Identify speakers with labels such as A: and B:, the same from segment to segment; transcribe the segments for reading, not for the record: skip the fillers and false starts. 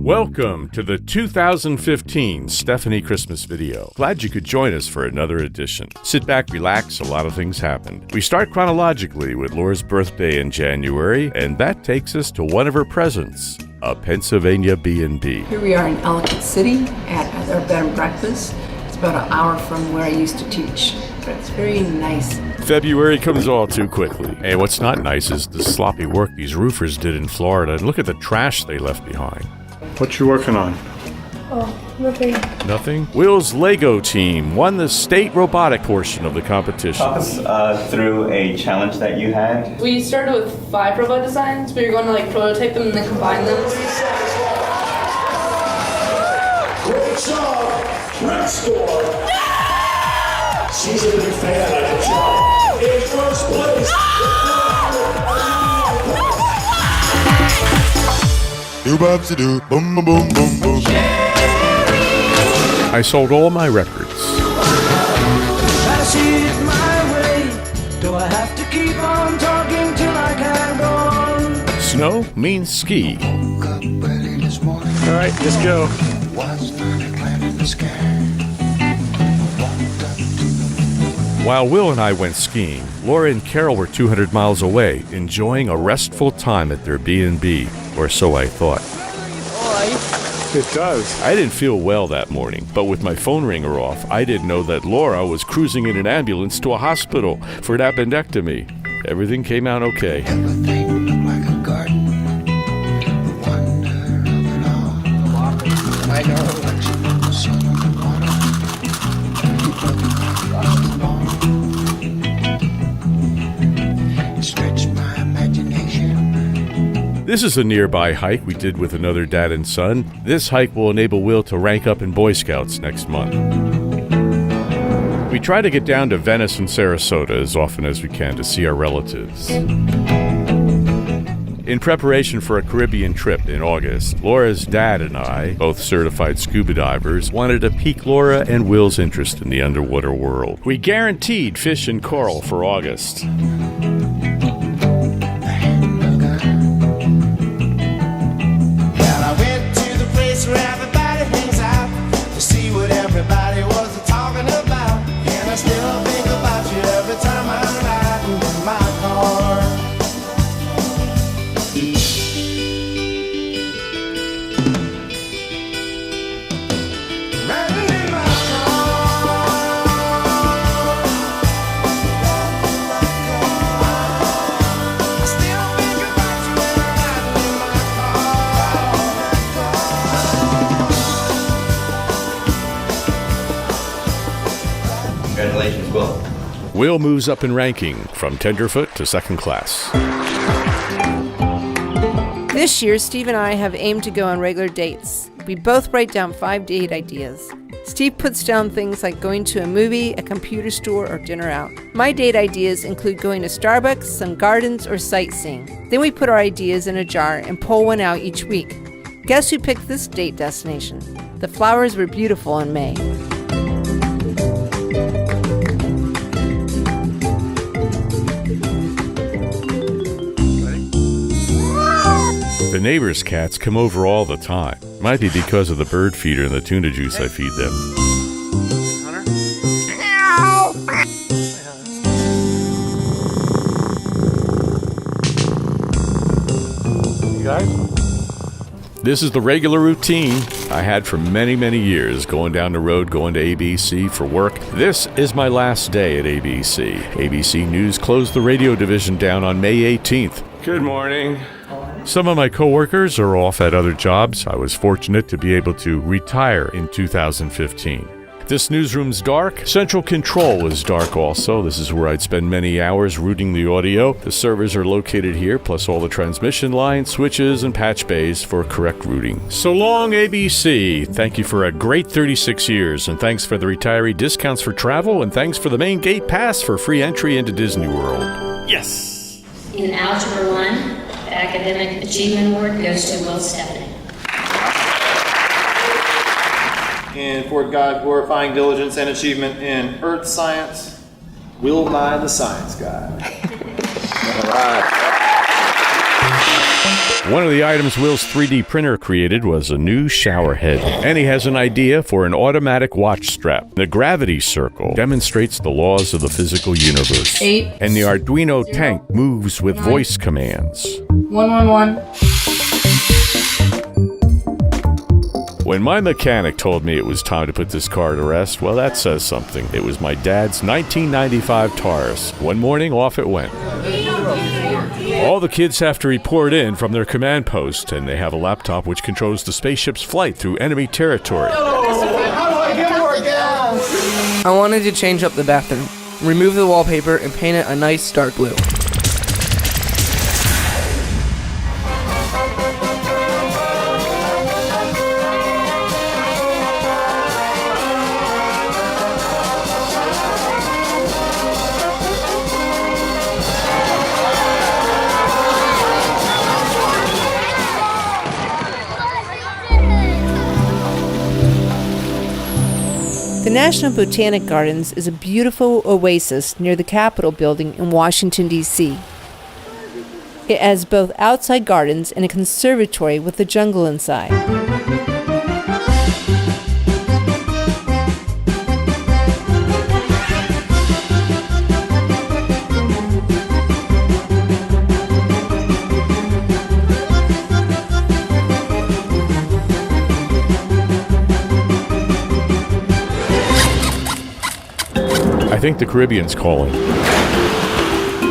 A: Welcome to the 2015 Stefany Christmas video. Glad you could join us for another edition. Sit back, relax, a lot of things happened. We start chronologically with Laura's birthday in January, and that takes us to one of her presents, a Pennsylvania B&B.
B: Here we are in Ellicott City at our bed and breakfast. It's about an hour from where I used to teach, but it's very nice.
A: February comes all too quickly. And what's not nice is the sloppy work these roofers did in Florida, and look at the trash they left behind.
C: What you working on?
D: Oh, nothing.
A: Nothing? Will's Lego team won the state robotic portion of the competition.
E: Talk us through a challenge that you had.
D: We started with 5 robot designs. We were going to prototype them and then combine them.
F: Great job, next door. No! She's a big fan of the job. In first place.
G: Do bopsy do, boom boom boom boom boom.
A: I sold all my records.
H: Try to see it my way. Do I have to keep on talking till I can go on?
A: Snow means ski.
C: All right, let's go.
A: While Will and I went skiing, Laura and Carol were 200 miles away, enjoying a restful time at their B&B, or so I thought.
C: It does.
A: I didn't feel well that morning, but with my phone ringer off, I didn't know that Laura was cruising in an ambulance to a hospital for an appendectomy. Everything came out okay.
G: Everything looked like a garden. The wonder of it all. I know. Stretch my imagination.
A: This is a nearby hike we did with another dad and son. This hike will enable Will to rank up in Boy Scouts next month. We try to get down to Venice and Sarasota as often as we can to see our relatives. In preparation for a Caribbean trip in August, Laura's dad and I, both certified scuba divers, wanted to pique Laura and Will's interest in the underwater world. We guaranteed fish and coral for August.
E: Congratulations, Will.
A: Will moves up in ranking from tenderfoot to second class.
I: This year, Steve and I have aimed to go on regular dates. We both write down 5 date ideas. Steve puts down things like going to a movie, a computer store, or dinner out. My date ideas include going to Starbucks, some gardens, or sightseeing. Then we put our ideas in a jar and pull one out each week. Guess who picked this date destination? The flowers were beautiful in May.
A: The neighbors' cats come over all the time. Might be because of the bird feeder and the tuna juice I feed them.
C: You guys?
A: This is the regular routine I had for many, many years, going down the road, going to ABC for work. This is my last day at ABC. ABC News closed the radio division down on May 18th. Good morning. Some of my coworkers are off at other jobs. I was fortunate to be able to retire in 2015. This newsroom's dark. Central Control is dark also. This is where I'd spend many hours routing the audio. The servers are located here, plus all the transmission lines, switches, and patch bays for correct routing. So long, ABC. Thank you for a great 36 years, and thanks for the retiree discounts for travel, and thanks for the main gate pass for free entry into Disney World. Yes!
J: In Algebra 1, the Academic Achievement Award goes to Will Stefany.
K: And for God-glorifying diligence and achievement in earth science, Will Nye the Science Guy. All right.
A: One of the items Will's 3D printer created was a new shower head. And he has an idea for an automatic watch strap. The gravity circle demonstrates the laws of the physical universe.
D: 8.
A: And the Arduino tank moves with voice commands.
D: 111.
A: When my mechanic told me it was time to put this car to rest, well, that says something. It was my dad's 1995 Taurus. One morning, off it went. All the kids have to report in from their command post, and they have a laptop which controls the spaceship's flight through enemy territory.
L: I wanted to change up the bathroom, remove the wallpaper, and paint it a nice dark blue.
I: The National Botanic Gardens is a beautiful oasis near the Capitol building in Washington, D.C. It has both outside gardens and a conservatory with a jungle inside.
A: I think the Caribbean's calling.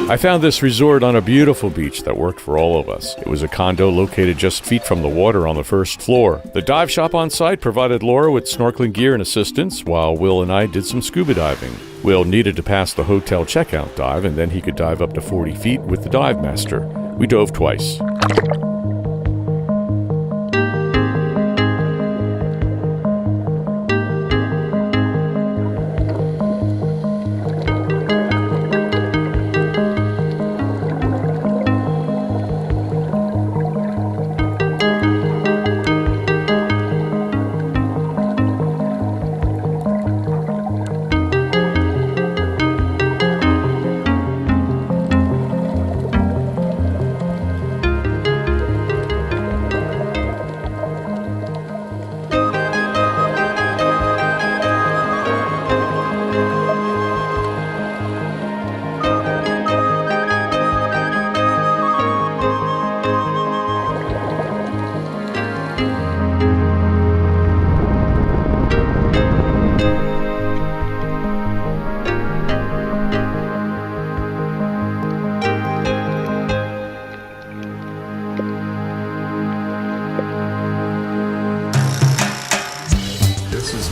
A: I found this resort on a beautiful beach that worked for all of us. It was a condo located just feet from the water on the first floor. The dive shop on site provided Laura with snorkeling gear and assistance, while Will and I did some scuba diving. Will needed to pass the hotel checkout dive, and then he could dive up to 40 feet with the dive master. We dove twice.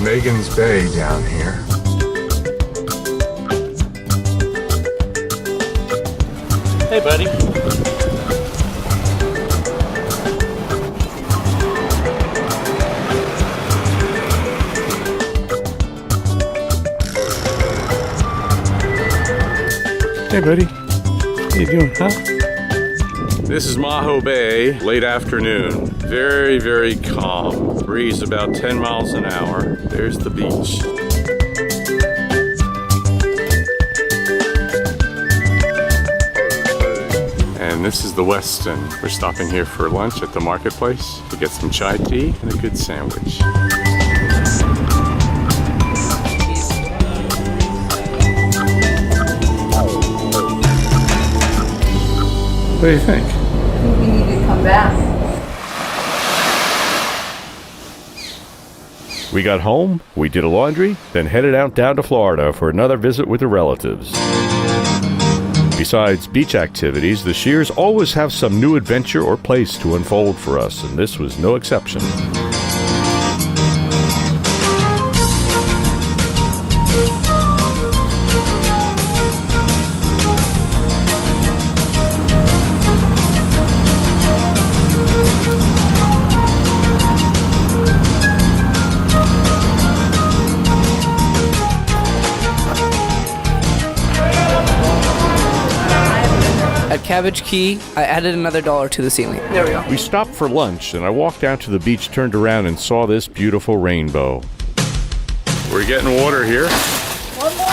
M: Megan's Bay down here.
C: Hey, buddy.
A: Hey, buddy. How you doing, huh? This is Maho Bay, late afternoon. Very, very calm. Breeze about 10 miles an hour. There's the beach. And this is the Westin. We're stopping here for lunch at the marketplace to get some chai tea and a good sandwich. What do you think?
B: I think we need to come back.
A: We got home, we did a laundry, then headed out down to Florida for another visit with the relatives. Besides beach activities, the Shears always have some new adventure or place to unfold for us, and this was no exception.
L: At Cabbage Key, I added another $1 to the ceiling. There we go.
A: We stopped for lunch, and I walked out to the beach, turned around, and saw this beautiful rainbow. We're getting water here.
D: One more.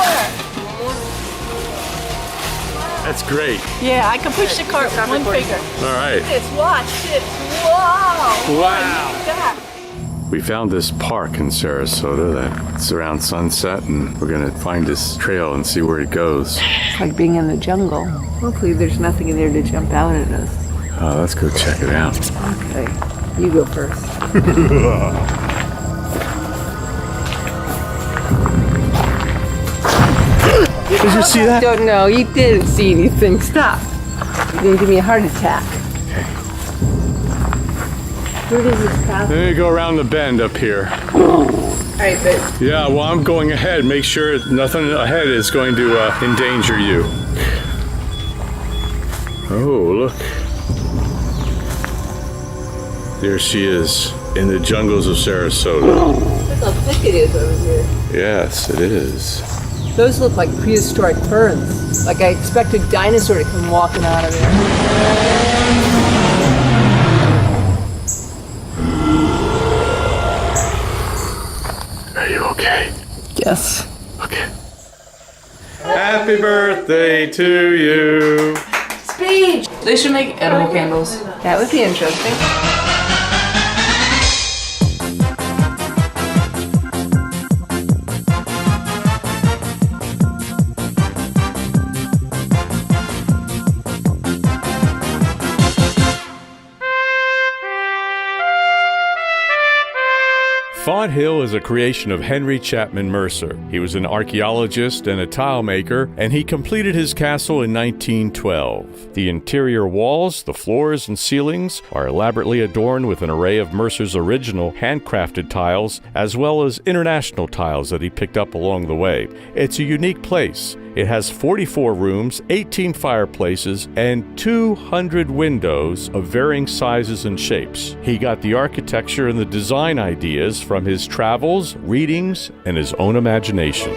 A: That's great.
D: Yeah, I can push the cart with one finger.
A: All right.
D: This, watch this. Wow.
A: Wow. We found this park in Sarasota that's around sunset, and we're gonna find this trail and see where it goes.
B: It's like being in the jungle. Hopefully there's nothing in there to jump out at us.
A: Oh, let's go check it out.
B: Okay, you go first.
A: Did you see that?
B: Don't know, you didn't see anything. Stop. You're gonna give me a heart attack. Where does this path?
A: Then you go around the bend up here.
B: Alright, but
A: Yeah, well, I'm going ahead. Make sure nothing ahead is going to endanger you. Oh, look. There she is in the jungles of Sarasota.
B: look how thick it is over here.
A: Yes, it is.
B: Those look like prehistoric ferns. Like I expect a dinosaur to come walking out of there.
A: Are you okay?
B: Yes.
A: Okay. Happy birthday to you.
D: Speech. They should make edible candles.
B: That would be interesting.
A: Font Hill is a creation of Henry Chapman Mercer. He was an archaeologist and a tile maker, and he completed his castle in 1912. The interior walls, the floors, and ceilings are elaborately adorned with an array of Mercer's original handcrafted tiles, as well as international tiles that he picked up along the way. It's a unique place. It has 44 rooms, 18 fireplaces, and 200 windows of varying sizes and shapes. He got the architecture and the design ideas from his travels, readings, and his own imagination.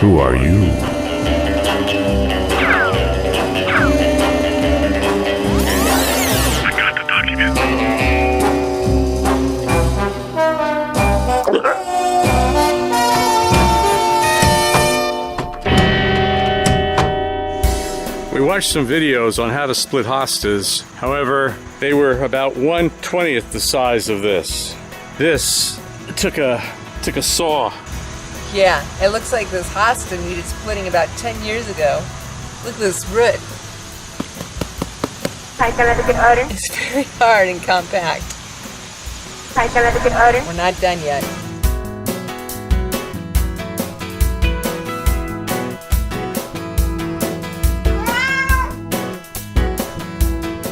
A: Who are you? I got the document. We watched some videos on how to split hostas. However, they were about 1/20th the size of this. This took a saw.
I: Yeah, it looks like this hosta needed splitting about 10 years ago. Look at this root. It's very hard and compact. We're not done yet.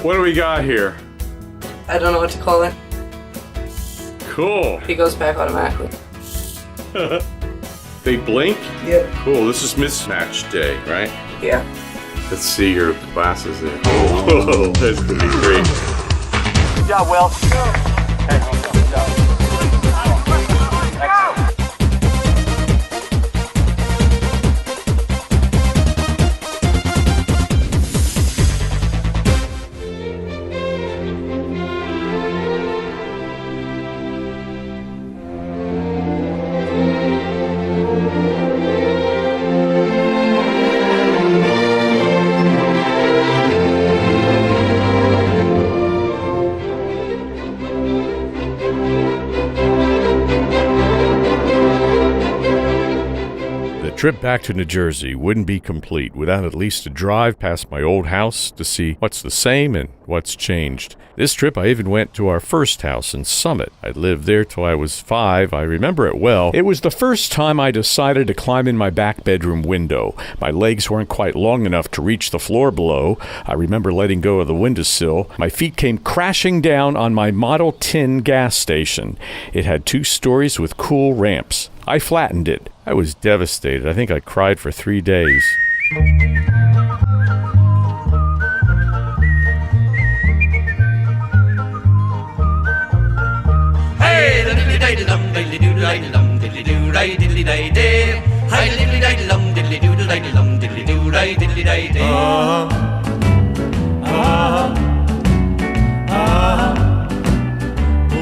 A: What do we got here?
D: I don't know what to call it.
A: Cool.
D: It goes back automatically.
A: They blink?
D: Yep.
A: Cool, this is mismatch day, right?
D: Yeah.
A: Let's see your glasses there. Oh, that's gonna be great.
F: Good job, Will. Good job.
A: trip back to New Jersey wouldn't be complete without at least a drive past my old house to see what's the same and what's changed. This trip, I even went to our first house in Summit. I'd lived there till I was 5. I remember it well. It was the first time I decided to climb in my back bedroom window. My legs weren't quite long enough to reach the floor below. I remember letting go of the windowsill. My feet came crashing down on my Model Tin gas station. It had 2 stories with cool ramps. I flattened it. I was devastated. I think I cried for 3 days.
H: Hey, diddly diddly dum, diddly doo diddly dum, diddly doo diddly day day. Hi diddly diddly dum, diddly doo diddly dum, diddly doo diddly day day.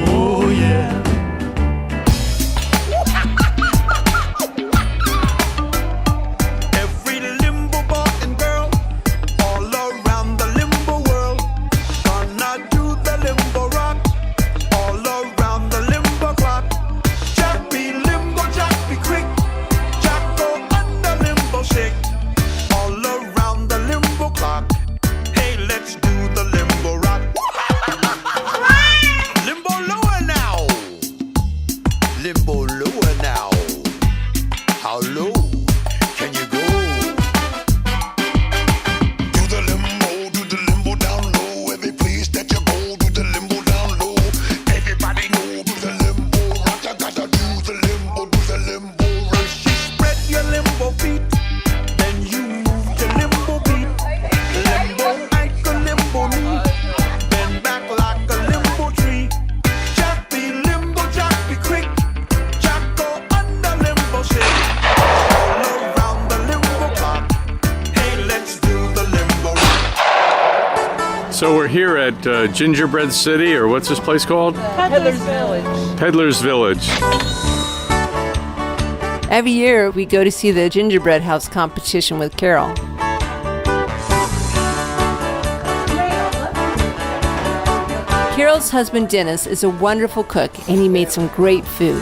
H: Oh yeah. Every limbo boy and girl all around the limbo world gonna do the limbo rock. All around the limbo clock. Jack be limbo, Jack be quick. Jack go under limbo shake. All around the limbo clock. Hey, let's do the limbo rock. Limbo lower now. Limbo lower now. How low can you go? Do the limbo down low. Every place that you go, do the limbo down low. Everybody know, do the limbo rock. You gotta do the limbo rock. You spread your limbo feet, then you move your limbo beat. Limbo ankle, limbo knee, bend back like a limbo tree. Jack be limbo, Jack be quick. Jack go under limbo shake. All around the limbo clock. Hey, let's do the limbo rock.
A: So we're here at Gingerbread City, or what's this place called?
D: Peddler's Village.
A: Peddler's Village.
I: Every year, we go to see the gingerbread house competition with Carol. Carol's husband, Dennis, is a wonderful cook, and he made some great food.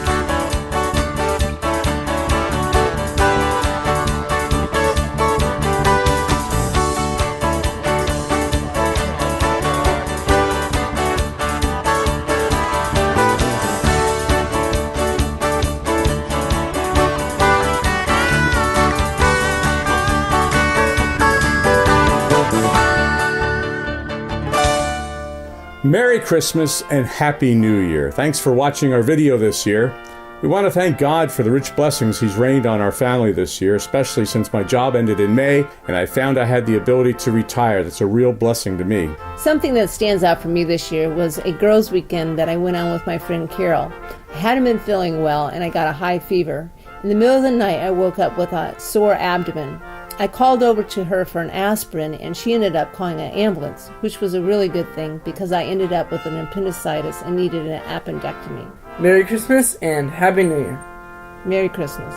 A: Merry Christmas and Happy New Year. Thanks for watching our video this year. We want to thank God for the rich blessings He's rained on our family this year, especially since my job ended in May and I found I had the ability to retire. That's a real blessing to me.
I: Something that stands out for me this year was a girls' weekend that I went on with my friend Carol. I hadn't been feeling well and I got a high fever. In the middle of the night, I woke up with a sore abdomen. I called over to her for an aspirin and she ended up calling an ambulance, which was a really good thing because I ended up with an appendicitis and needed an appendectomy.
L: Merry Christmas and Happy New Year.
I: Merry Christmas.